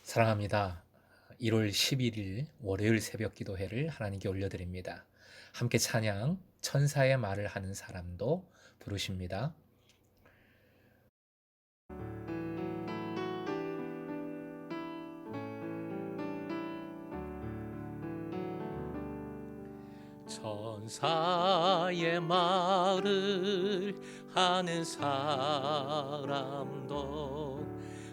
사랑합니다. 1월 11일 월요일 새벽 기도회를 하나님께 올려드립니다. 함께 찬양, 천사의 말을 하는 사람도 부르십니다. 천사의 말을 하는 사람도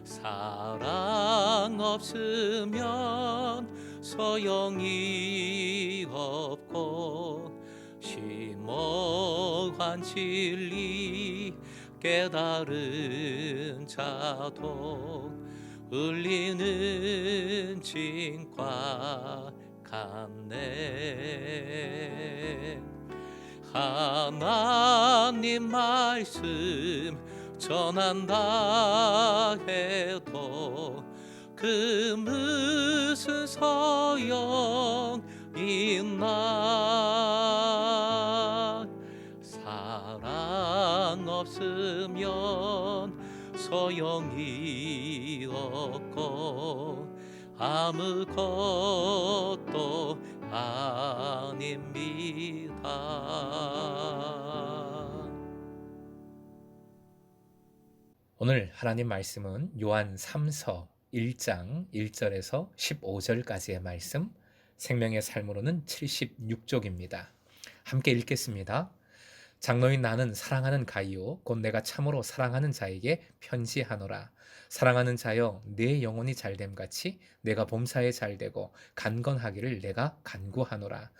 사랑 없으면 소용이 없고 심오한 진리 깨달은 자도 울리는 징과 같네. 하나님 말씀 전한다 해도 그 무슨 소용 있나. 사랑 없으면 소용이 없고 아무것도 아닙니다. 오늘 하나님 말씀은 요한 3서 1장 1절에서 15절까지의 말씀, 생명의 삶으로는 76쪽입니다. 함께 읽겠습니다. 장로인 나는 사랑하는 가이오 곧 내가 참으로 사랑하는 자에게 편지하노라. 사랑하는 자여 내 영혼이 잘됨같이 내가 범사에 잘되고 간건하기를 내가 간구하노라.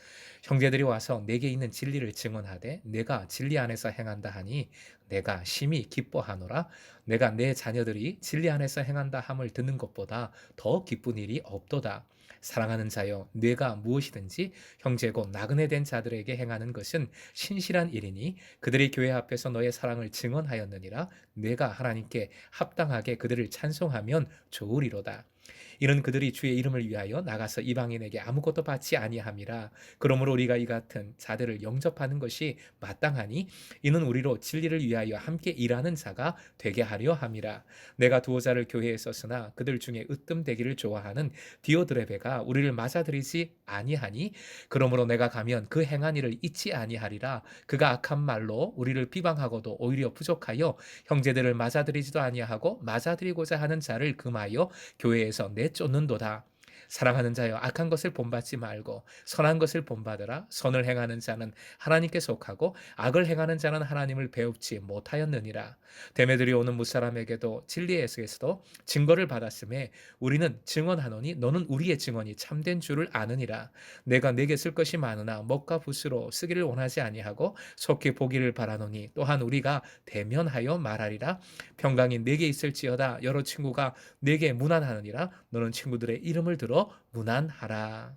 형제들이 와서 내게 있는 진리를 증언하되 내가 진리 안에서 행한다 하니 내가 심히 기뻐하노라. 내가 내 자녀들이 진리 안에서 행한다 함을 듣는 것보다 더 기쁜 일이 없도다. 사랑하는 자여 내가 무엇이든지 형제 곧 나그네 된 자들에게 행하는 것은 신실한 일이니 그들이 교회 앞에서 너의 사랑을 증언하였느니라. 내가 하나님께 합당하게 그들을 찬송하면 좋으리로다. 이는 그들이 주의 이름을 위하여 나가서 이방인에게 아무것도 받지 아니함이라. 그러므로 우리가 이 같은 자들을 영접하는 것이 마땅하니 이는 우리로 진리를 위하여 함께 일하는 자가 되게 하려 함이라. 내가 두어 자를 교회에 썼으나 그들 중에 으뜸되기를 좋아하는 디오드레베가 우리를 맞아들이지 아니하니 그러므로 내가 가면 그 행한 일을 잊지 아니하리라. 그가 악한 말로 우리를 비방하고도 오히려 부족하여 형제들을 맞아들이지도 아니하고 맞아들이고자 하는 자를 금하여 교회에서 내쫓는도다. 사랑하는 자여 악한 것을 본받지 말고 선한 것을 본받으라. 선을 행하는 자는 하나님께 속하고 악을 행하는 자는 하나님을 배웁지 못하였느니라. 데메드리 오는 무사람에게도 진리에서도 증거를 받았음에 우리는 증언하노니 너는 우리의 증언이 참된 줄을 아느니라. 내가 내게 쓸 것이 많으나 먹과 붓으로 쓰기를 원하지 아니하고 속히 보기를 바라노니 또한 우리가 대면하여 말하리라. 평강이 내게 있을지어다. 여러 친구가 내게 문안하느니라. 너는 친구들의 이름을 들어 문안하라.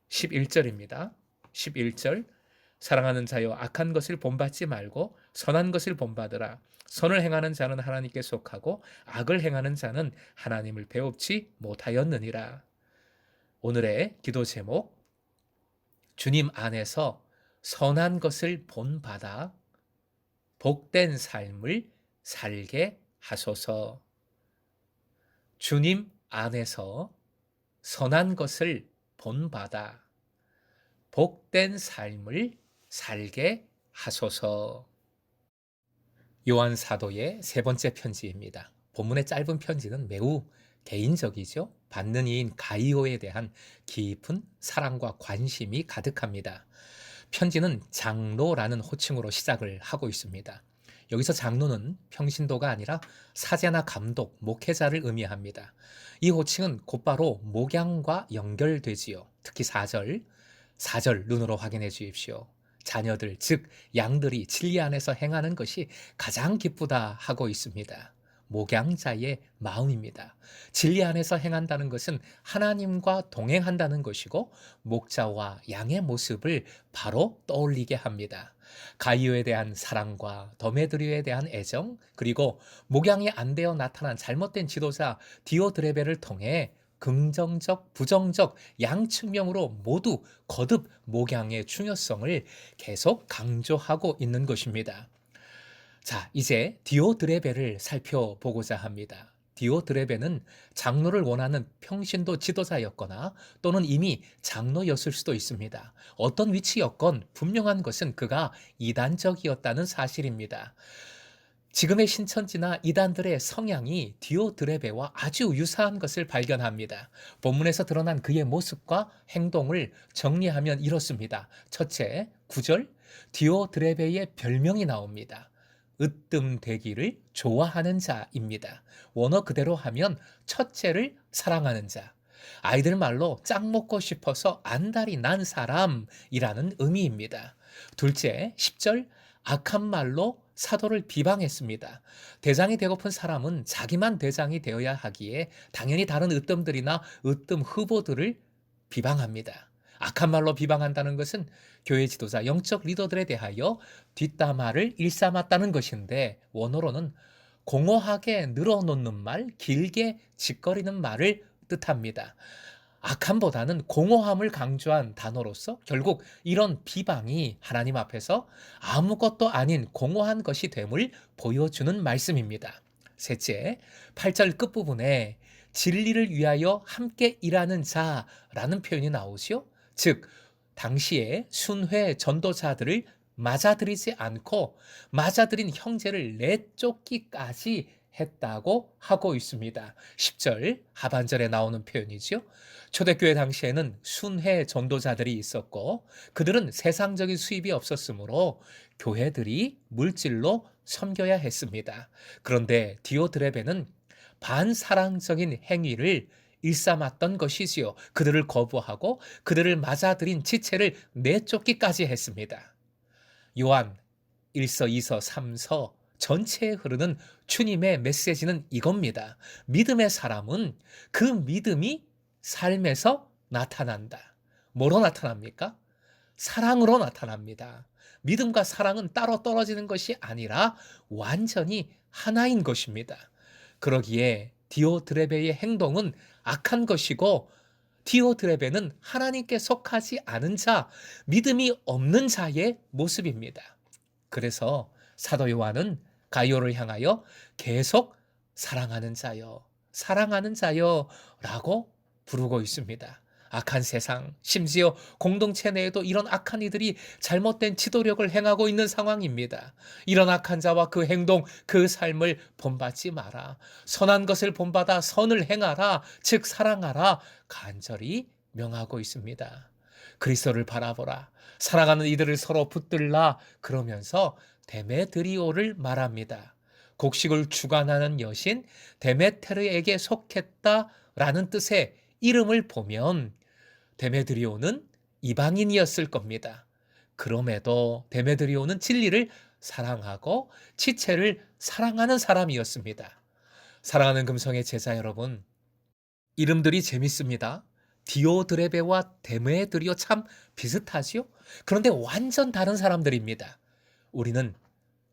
11절입니다. 11절 사랑하는 자여 악한 것을 본받지 말고 선한 것을 본받으라. 선을 행하는 자는 하나님께 속하고 악을 행하는 자는 하나님을 배웁지 못하였느니라. 오늘의 기도 제목, 주님 안에서 선한 것을 본받아 복된 삶을 살게 하소서. 주님 안에서 선한 것을 본받아 복된 삶을 살게 하소서. 요한 사도의 세 번째 편지입니다. 본문의 짧은 편지는 매우 개인적이죠. 받는 이인 가이오에 대한 깊은 사랑과 관심이 가득합니다. 편지는 장로라는 호칭으로 시작을 하고 있습니다. 여기서 장로는 평신도가 아니라 사제나 감독, 목회자를 의미합니다. 이 호칭은 곧바로 목양과 연결되지요. 특히 4절 눈으로 확인해 주십시오. 자녀들, 즉 양들이 진리 안에서 행하는 것이 가장 기쁘다 하고 있습니다. 목양자의 마음입니다. 진리 안에서 행한다는 것은 하나님과 동행한다는 것이고 목자와 양의 모습을 바로 떠올리게 합니다. 가이오에 대한 사랑과 더메드리오에 대한 애정, 그리고 목양이 안 되어 나타난 잘못된 지도자 디오드레베를 통해 긍정적, 부정적 양 측면으로 모두 거듭 목양의 중요성을 계속 강조하고 있는 것입니다. 자, 이제 디오드레베를 살펴보고자 합니다. 디오드레베는 장로를 원하는 평신도 지도자였거나 또는 이미 장로였을 수도 있습니다. 어떤 위치였건 분명한 것은 그가 이단적이었다는 사실입니다. 지금의 신천지나 이단들의 성향이 디오드레베와 아주 유사한 것을 발견합니다. 본문에서 드러난 그의 모습과 행동을 정리하면 이렇습니다. 첫째, 9절, 디오드레베의 별명이 나옵니다. 으뜸되기를 좋아하는 자입니다. 원어 그대로 하면 첫째를 사랑하는 자. 아이들 말로 짝 먹고 싶어서 안달이 난 사람이라는 의미입니다. 둘째, 10절, 악한 말로 사도를 비방했습니다. 대장이 되고픈 사람은 자기만 대장이 되어야 하기에 당연히 다른 으뜸들이나 으뜸 후보들을 비방합니다. 악한 말로 비방한다는 것은 교회 지도자, 영적 리더들에 대하여 뒷담화를 일삼았다는 것인데 원어로는 공허하게 늘어놓는 말, 길게 짓거리는 말을 뜻합니다. 악함보다는 공허함을 강조한 단어로서 결국 이런 비방이 하나님 앞에서 아무것도 아닌 공허한 것이 됨을 보여주는 말씀입니다. 셋째, 8절 끝부분에 진리를 위하여 함께 일하는 자라는 표현이 나오죠. 즉, 당시에 순회 전도자들을 맞아들이지 않고 맞아들인 형제를 내쫓기까지 했다고 하고 있습니다. 10절 하반절에 나오는 표현이죠. 초대교회 당시에는 순회 전도자들이 있었고 그들은 세상적인 수입이 없었으므로 교회들이 물질로 섬겨야 했습니다. 그런데 디오드레베는 반사랑적인 행위를 일삼았던 것이지요. 그들을 거부하고 그들을 맞아들인 지체를 내쫓기까지 했습니다. 요한 1서, 2서, 3서 전체에 흐르는 주님의 메시지는 이겁니다. 믿음의 사람은 그 믿음이 삶에서 나타난다. 뭐로 나타납니까? 사랑으로 나타납니다. 믿음과 사랑은 따로 떨어지는 것이 아니라 완전히 하나인 것입니다. 그러기에 디오드레베의 행동은 악한 것이고 디오드레베는 하나님께 속하지 않은 자, 믿음이 없는 자의 모습입니다. 그래서 사도 요한은 가이오를 향하여 계속 사랑하는 자여, 사랑하는 자여 라고 부르고 있습니다. 악한 세상, 심지어 공동체 내에도 이런 악한 이들이 잘못된 지도력을 행하고 있는 상황입니다. 이런 악한 자와 그 행동, 그 삶을 본받지 마라. 선한 것을 본받아 선을 행하라. 즉 사랑하라. 간절히 명하고 있습니다. 그리스도를 바라보라. 사랑하는 이들을 서로 붙들라. 그러면서 데메드리오를 말합니다. 곡식을 주관하는 여신 데메테르에게 속했다라는 뜻의 이름을 보면 데메드리오는 이방인이었을 겁니다. 그럼에도 데메드리오는 진리를 사랑하고 지체를 사랑하는 사람이었습니다. 사랑하는 금성의 제자 여러분, 이름들이 재밌습니다. 디오드레베와 데메드리오 참 비슷하지요? 그런데 완전 다른 사람들입니다. 우리는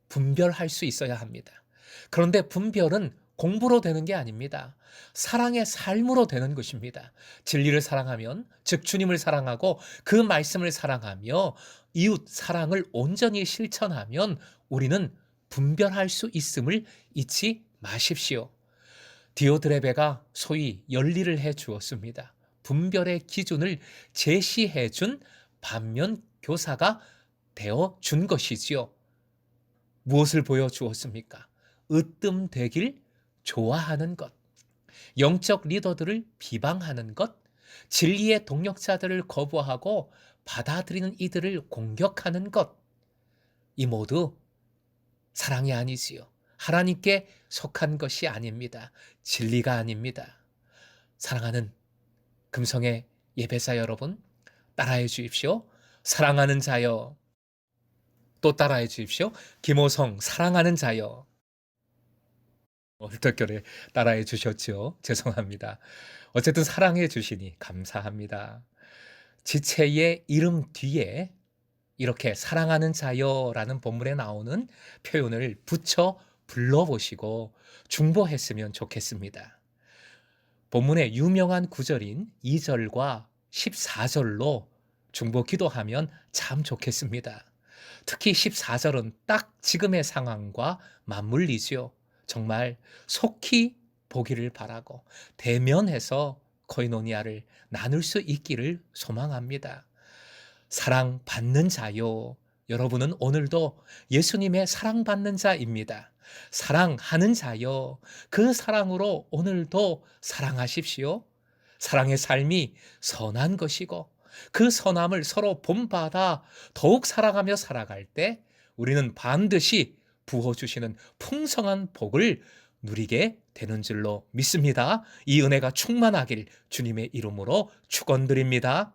분별할 수 있어야 합니다. 그런데 분별은 공부로 되는 게 아닙니다. 사랑의 삶으로 되는 것입니다. 진리를 사랑하면, 즉 주님을 사랑하고 그 말씀을 사랑하며 이웃 사랑을 온전히 실천하면 우리는 분별할 수 있음을 잊지 마십시오. 디오드레베가 소위 연리를 해 주었습니다. 분별의 기준을 제시해 준 반면 교사가 되어 준 것이지요. 무엇을 보여주었습니까? 으뜸되길 좋아하는 것, 영적 리더들을 비방하는 것, 진리의 동력자들을 거부하고 받아들이는 이들을 공격하는 것, 이 모두 사랑이 아니지요. 하나님께 속한 것이 아닙니다. 진리가 아닙니다. 사랑하는 금성의 예배자 여러분, 따라해 주십시오. 사랑하는 자여. 또 따라해 주십시오. 김호성, 사랑하는 자여. 얼떨결에 따라해 주셨죠? 죄송합니다. 어쨌든 사랑해 주시니 감사합니다. 지체의 이름 뒤에 이렇게 사랑하는 자여라는 본문에 나오는 표현을 붙여 불러보시고 중보했으면 좋겠습니다. 본문의 유명한 구절인 2절과 14절로 중보 기도하면 참 좋겠습니다. 특히 14절은 딱 지금의 상황과 맞물리지요. 정말 속히 보기를 바라고 대면해서 코이노니아를 나눌 수 있기를 소망합니다. 사랑받는 자요. 여러분은 오늘도 예수님의 사랑받는 자입니다. 사랑하는 자요. 그 사랑으로 오늘도 사랑하십시오. 사랑의 삶이 선한 것이고 그 선함을 서로 본받아 더욱 사랑하며 살아갈 때 우리는 반드시 부어주시는 풍성한 복을 누리게 되는 줄로 믿습니다. 이 은혜가 충만하길 주님의 이름으로 축원드립니다.